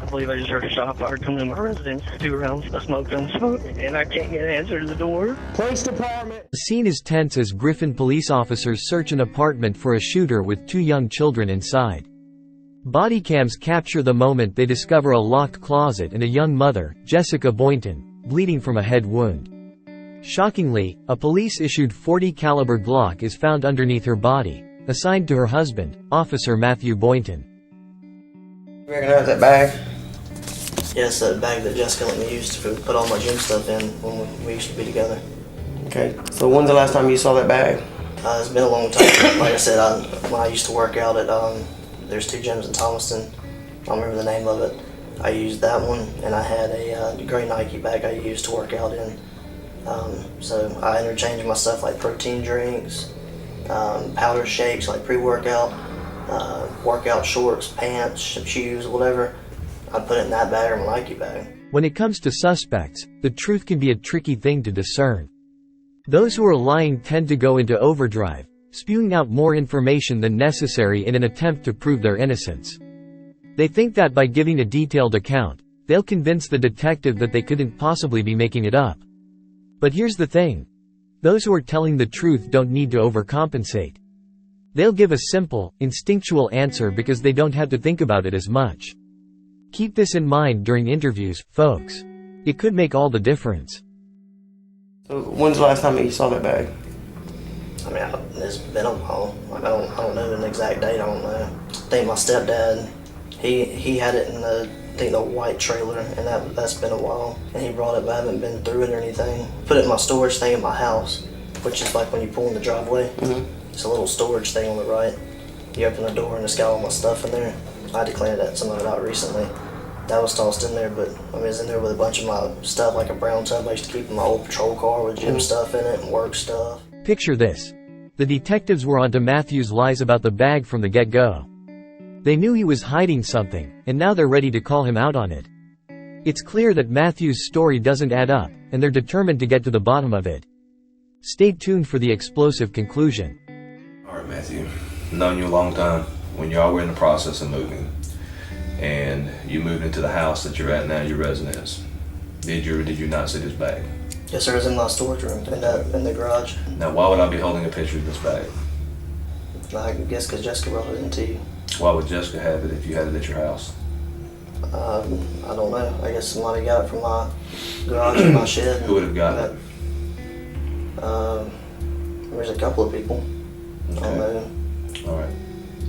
believe I just heard a shot fired come to my residence. 2 rounds of smoke, and I can't get an answer to the door. Police department. The scene is tense as Griffin police officers search an apartment for a shooter with 2 young children inside. Body cams capture the moment they discover a locked closet and a young mother, Jessica Boynton, bleeding from a head wound. Shockingly, a police-issued .40 caliber Glock is found underneath her body, assigned to her husband, Officer Matthew Boynton. You recognize that bag? Yes, that bag that Jessica let me use to put all my gym stuff in when we used to be together. Okay, so when's the last time you saw that bag? It's been a long time. Like I said, when I used to work out at, there's 2 gyms in Thomaston. I don't remember the name of it. I used that one, and I had a gray Nike bag I used to work out in. So I interchanged my stuff like protein drinks, powder shakes like pre-workout, workout shorts, pants, shoes, whatever. I put it in that bag or my Nike bag. When it comes to suspects, the truth can be a tricky thing to discern. Those who are lying tend to go into overdrive, spewing out more information than necessary in an attempt to prove their innocence. They think that by giving a detailed account, they'll convince the detective that they couldn't possibly be making it up. But here's the thing. Those who are telling the truth don't need to overcompensate. They'll give a simple, instinctual answer because they don't have to think about it as much. Keep this in mind during interviews, folks. It could make all the difference. So when's the last time that you saw that bag? I mean, it's been a while. Like, I don't know an exact date. I don't know. I think my stepdad, he had it in the white trailer, and that's been a while. And he brought it, but I haven't been through it or anything. Put it in my storage thing in my house, which is like when you pull in the driveway. It's a little storage thing on the right. You open the door and it's got all my stuff in there. I declared that some of it out recently. That was tossed in there, but I mean, it's in there with a bunch of my stuff, like a brown tub I used to keep in my old patrol car with gym stuff in it and work stuff. Picture this. The detectives were onto Matthew's lies about the bag from the get-go. They knew he was hiding something, and now they're ready to call him out on it. It's clear that Matthew's story doesn't add up, and they're determined to get to the bottom of it. Stay tuned for the explosive conclusion. Alright, Matthew, I've known you a long time. When y'all were in the process of moving, and you moved into the house that you're at now, your residence, did you or did you not see this bag? Yes, sir. It's in my storage room in the garage. Now, why would I be holding a picture of this bag? I guess because Jessica brought it into you. Why would Jessica have it if you had it at your house? I don't know. I guess somebody got it from my garage or my shed. Who would have got it? There's a couple of people. Okay. I don't know. All right.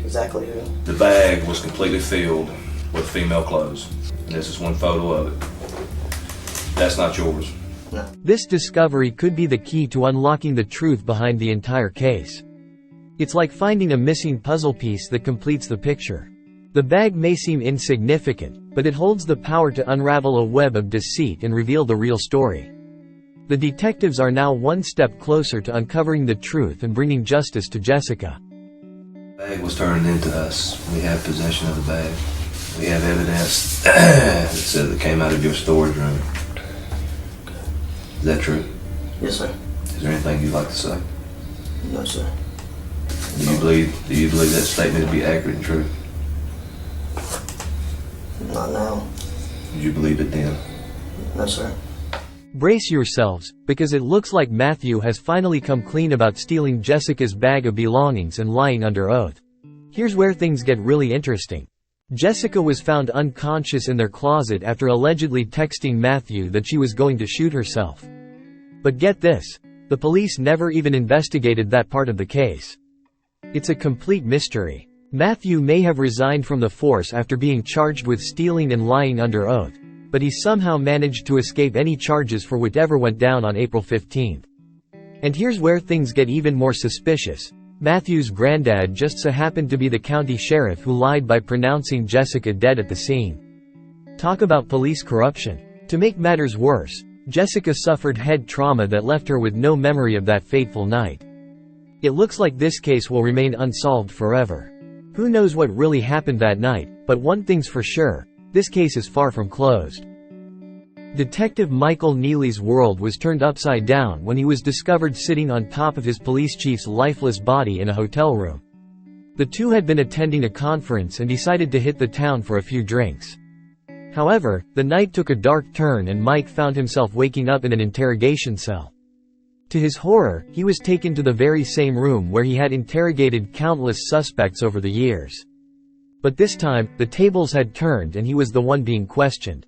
Exactly who. The bag was completely filled with female clothes. And this is one photo of it. That's not yours. No. This discovery could be the key to unlocking the truth behind the entire case. It's like finding a missing puzzle piece that completes the picture. The bag may seem insignificant, but it holds the power to unravel a web of deceit and reveal the real story. The detectives are now one step closer to uncovering the truth and bringing justice to Jessica. The bag was turned into us. We have possession of the bag. We have evidence that says it came out of your storage room. Is that true? Yes, sir. Is there anything you'd like to say? No, sir. Do you believe that statement to be accurate and true? Not now. Did you believe it then? No, sir. Brace yourselves, because it looks like Matthew has finally come clean about stealing Jessica's bag of belongings and lying under oath. Here's where things get really interesting. Jessica was found unconscious in their closet after allegedly texting Matthew that she was going to shoot herself. But get this, the police never even investigated that part of the case. It's a complete mystery. Matthew may have resigned from the force after being charged with stealing and lying under oath, but he somehow managed to escape any charges for whatever went down on April 15th. And here's where things get even more suspicious. Matthew's granddad just so happened to be the county sheriff who lied by pronouncing Jessica dead at the scene. Talk about police corruption. To make matters worse, Jessica suffered head trauma that left her with no memory of that fateful night. It looks like this case will remain unsolved forever. Who knows what really happened that night, but one thing's for sure, this case is far from closed. Detective Michael Neely's world was turned upside down when he was discovered sitting on top of his police chief's lifeless body in a hotel room. The two had been attending a conference and decided to hit the town for a few drinks. However, the night took a dark turn and Mike found himself waking up in an interrogation cell. To his horror, he was taken to the very same room where he had interrogated countless suspects over the years. But this time, the tables had turned and he was the one being questioned.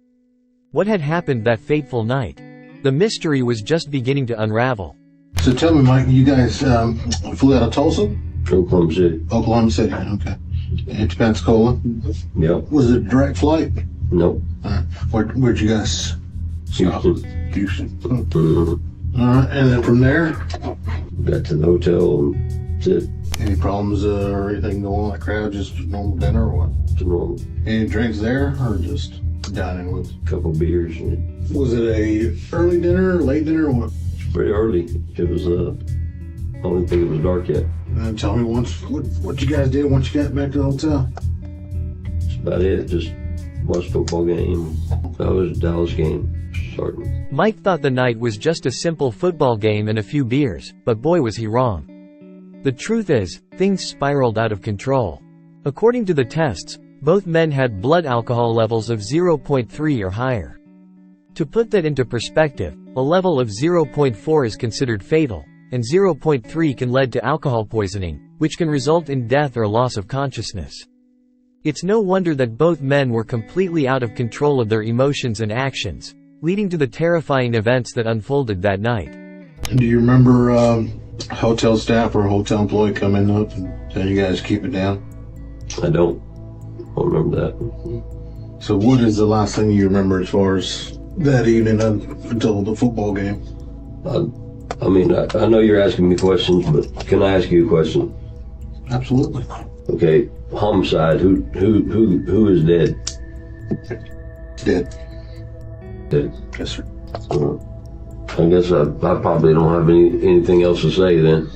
What had happened that fateful night? The mystery was just beginning to unravel. So tell me, Mike, you guys flew out of Tulsa? Oklahoma City. Oklahoma City, okay. And to Pensacola? Yep. Was it a direct flight? Nope. Where'd you guys stop? Houston. Houston. Mm-hmm. All right, and then from there? Got to the hotel and that's it. Any problems or anything going on in the crowd? Just normal dinner or what? It's normal. Any drinks there or just dining with? Couple beers. And Was it a early dinner, late dinner, or what? it's pretty early. It was, I don't even think it was dark yet. And tell me what you guys did once you got back to the hotel. That's about it. Just watched football game. That was a Dallas game starting. Mike thought the night was just a simple football game and a few beers, but boy was he wrong. The truth is, things spiraled out of control. According to the tests, both men had blood alcohol levels of 0.3 or higher. To put that into perspective, a level of 0.4 is considered fatal, and 0.3 can lead to alcohol poisoning, which can result in death or loss of consciousness. It's no wonder that both men were completely out of control of their emotions and actions, leading to the terrifying events that unfolded that night. Do you remember hotel staff or a hotel employee coming up and telling you guys to keep it down? I don't remember that. So what is the last thing you remember as far as that evening until the football game? I mean, I know you're asking me questions, but can I ask you a question? Absolutely. Okay, homicide. Who is dead? Dead. Dead. Yes, sir. I guess I probably don't have anything else to say then.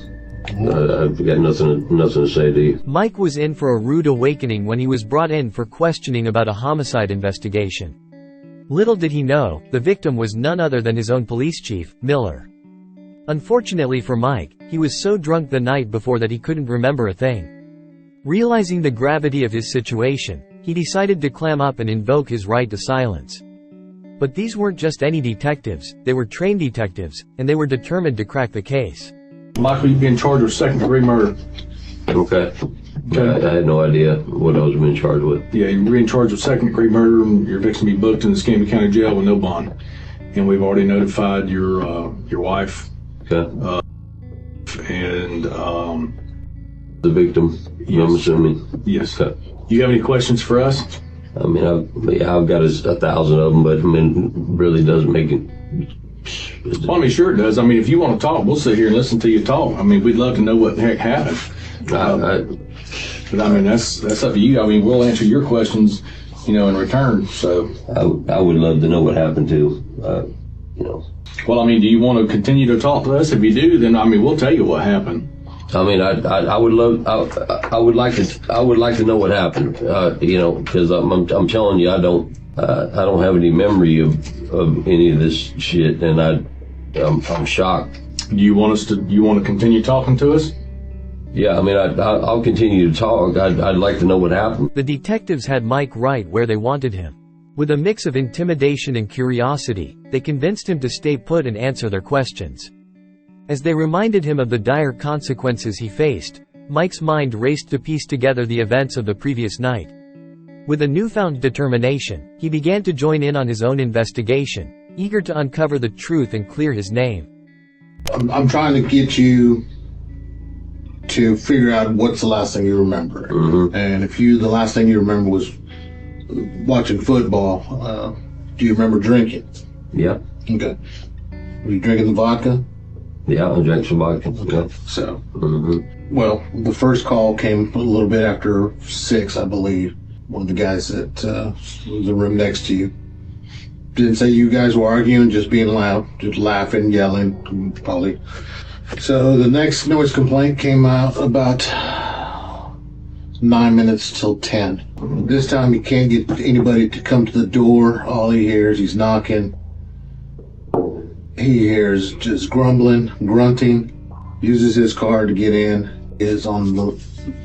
I've got nothing to say to you. Mike was in for a rude awakening when he was brought in for questioning about a homicide investigation. Little did he know, the victim was none other than his own police chief, Miller. Unfortunately for Mike, he was so drunk the night before that he couldn't remember a thing. Realizing the gravity of his situation, he decided to clam up and invoke his right to silence. But these weren't just any detectives, they were trained detectives, and they were determined to crack the case. Michael, you've been charged with second-degree murder. Okay. I had no idea what I was being charged with. Yeah, you're being charged with second-degree murder, and you're fixing to be booked in the Escambia County Jail with no bond. And we've already notified your wife. Okay. And the victim, yes. I'm assuming. Yes. Okay. You have any questions for us? I mean, I've got 1,000 of them, but I mean, really doesn't make it. Well, I mean, sure it does. I mean, if you want to talk, we'll sit here and listen to you talk. I mean, we'd love to know what the heck happened. But I mean, that's up to you. I mean, we'll answer your questions, in return. So I would love to know what happened too. Well, I mean, do you want to continue to talk to us? If you do, then I mean, we'll tell you what happened. I mean, I would like to know what happened. Because I'm telling you, I don't have any memory of any of this shit, and I'm shocked. Do you want to continue talking to us? Yeah, I mean, I'll continue to talk. I'd like to know what happened. The detectives had Mike right where they wanted him. With a mix of intimidation and curiosity, they convinced him to stay put and answer their questions. As they reminded him of the dire consequences he faced, Mike's mind raced to piece together the events of the previous night. With a newfound determination, he began to join in on his own investigation, eager to uncover the truth and clear his name. I'm trying to get you to figure out what's the last thing you remember. Mm-hmm. And if the last thing you remember was watching football, do you remember drinking? Yeah. Okay. Were you drinking the vodka? Yeah, I drank some vodka. Okay. Yeah. So, Well, the first call came a little bit after 6, I believe. One of the guys that was in the room next to you didn't say you guys were arguing, just being loud, just laughing, yelling, probably. So the next noise complaint came out about 9 minutes till 10. This time he can't get anybody to come to the door. All he hears, he's knocking. He hears just grumbling, grunting, uses his car to get in, is on the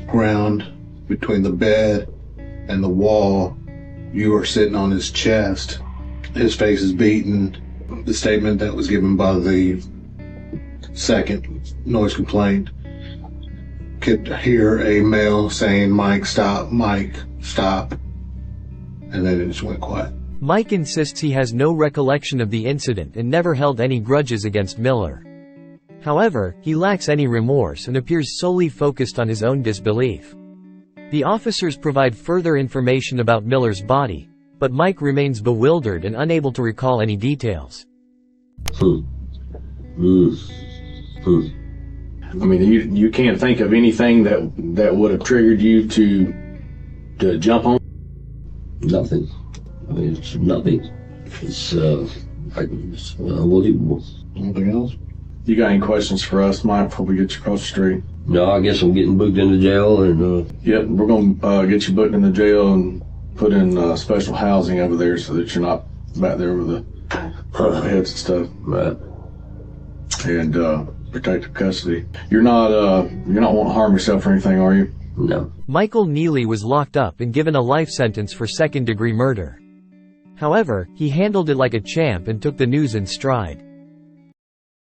ground between the bed and the wall You are sitting on his chest. His face is beaten. The statement that was given by the second noise complaint could hear a male saying, Mike, stop, and then it just went quiet. Mike insists he has no recollection of the incident and never held any grudges against Miller. However, he lacks any remorse and appears solely focused on his own disbelief. The officers provide further information about Miller's body, but Mike remains bewildered and unable to recall any details. I mean, you can't think of anything that would have triggered you to jump on? Nothing. I mean, it's nothing. It's unbelievable. Anything else? You got any questions for us, Mike, before we get you across the street? No, I guess I'm getting booked into jail, and Yep, we're gonna get you booked into jail and put in special housing over there so that you're not back there with the heads and stuff. right. And protective custody. You're not wanting to harm yourself or anything, are you? No. Michael Neely was locked up and given a life sentence for second-degree murder. However, he handled it like a champ and took the news in stride.